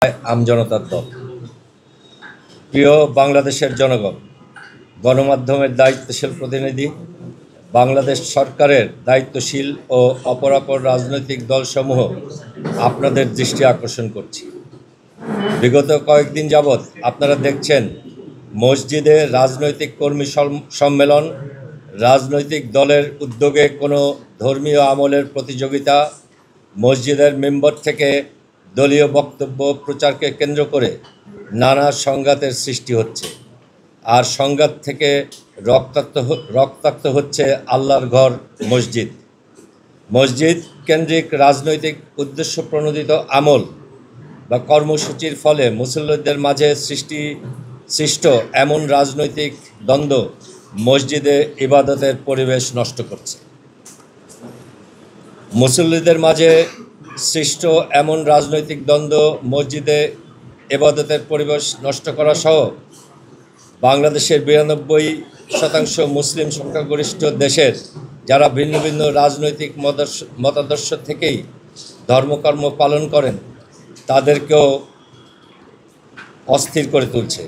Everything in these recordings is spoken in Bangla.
আমজনতার দল। প্রিয় বাংলাদেশের জনগণ, গণমাধ্যমের দায়িত্বশীল প্রতিনিধি, বাংলাদেশ সরকারের দায়িত্বশীল ও অপরাপর রাজনৈতিক দলসমূহ আপনাদের দৃষ্টি আকর্ষণ করছি। বিগত কয়েকদিন যাবৎ আপনারা দেখছেন মসজিদে রাজনৈতিক কর্মী সম্মেলন, রাজনৈতিক দলের উদ্যোগে কোনো ধর্মীয় আমলের প্রতিযোগিতা, মসজিদের মেম্বার থেকে দলীয় বক্তব্য প্রচারকে কেন্দ্র করে নানা সংঘাতের সৃষ্টি হচ্ছে। আর সংঘাত থেকে রক্তাক্ত হচ্ছে আল্লাহর ঘর মসজিদ। মসজিদ কেন্দ্রিক রাজনৈতিক উদ্দেশ্য প্রণোদিত আমল বা কর্মসূচির ফলে মুসল্লিদের মাঝে সৃষ্ট এমন রাজনৈতিক দ্বন্দ্ব মসজিদে ইবাদতের পরিবেশ নষ্ট করছে। মুসল্লিদের মাঝে সৃষ্ট এমন রাজনৈতিক দ্বন্দ্ব মসজিদে ইবাদতের পরিবেশ নষ্ট করা সহ বাংলাদেশের 92% মুসলিম সংখ্যাগরিষ্ঠ দেশের যারা ভিন্ন ভিন্ন রাজনৈতিক মতাদর্শ থেকেই ধর্মকর্ম পালন করেন তাদেরকেও অস্থির করে তুলছে।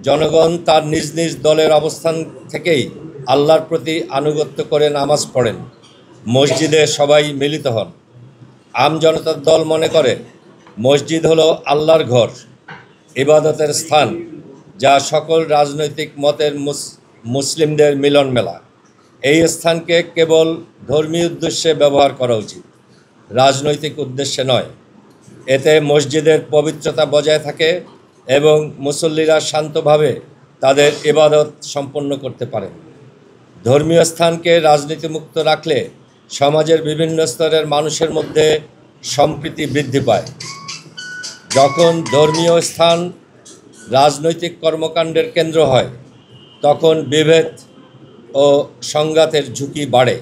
জনগণ তার নিজ নিজ দলের অবস্থান থেকেই আল্লাহর প্রতি আনুগত্য করে নামাজ পড়েন, মসজিদে সবাই মিলিত হন। আমজনতার দল মনে করে মসজিদ হলো আল্লাহর ঘর, ইবাদতের স্থান, যা সকল রাজনৈতিক মতের মুসলিমদের মিলন মেলা। এই স্থানকে কেবল ধর্মীয় উদ্দেশ্যে ব্যবহার করা উচিত, রাজনৈতিক উদ্দেশ্যে নয়। এতে মসজিদের পবিত্রতা বজায় থাকে এবং মুসল্লিরা শান্তভাবে তাদের ইবাদত সম্পন্ন করতে পারেন। ধর্মীয় স্থানকে রাজনীতিমুক্ত রাখলে সমাজের বিভিন্ন স্তরের মানুষের মধ্যে সম্প্রীতি বৃদ্ধি পায়। যখন ধর্মীয় স্থান রাজনৈতিক কর্মকাণ্ডের কেন্দ্র হয় তখন বিভেদ ও সংঘাতের ঝুঁকি বাড়ে।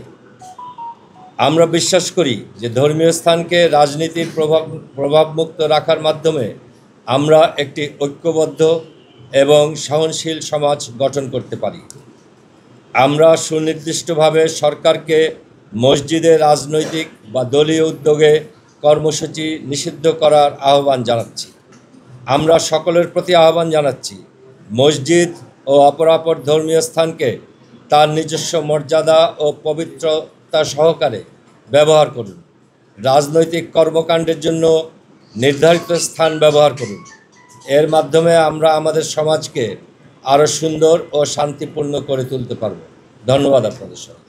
আমরা বিশ্বাস করি যে ধর্মীয় স্থানকে রাজনীতির প্রভাবমুক্ত রাখার মাধ্যমে আমরা একটি ঐক্যবদ্ধ এবং সহনশীল সমাজ গঠন করতে পারি। আমরা সুনির্দিষ্টভাবে সরকারকে মসজিদে রাজনৈতিক বা দলীয় উদ্যোগে কর্মসূচি নিষিদ্ধ করার আহ্বান জানাচ্ছি। আমরা সকলের প্রতি আহ্বান জানাচ্ছি, মসজিদ ও অপরাপর ধর্মীয় স্থানকে তার নিজস্ব মর্যাদা ও পবিত্রতা সহকারে ব্যবহার করুন। রাজনৈতিক কর্মকাণ্ডের জন্য নির্ধারিত স্থান ব্যবহার করুন। এর মাধ্যমে আমরা আমাদের সমাজকে আরও সুন্দর ও শান্তিপূর্ণ করে তুলতে পারব। ধন্যবাদ আপনাদের সবাই।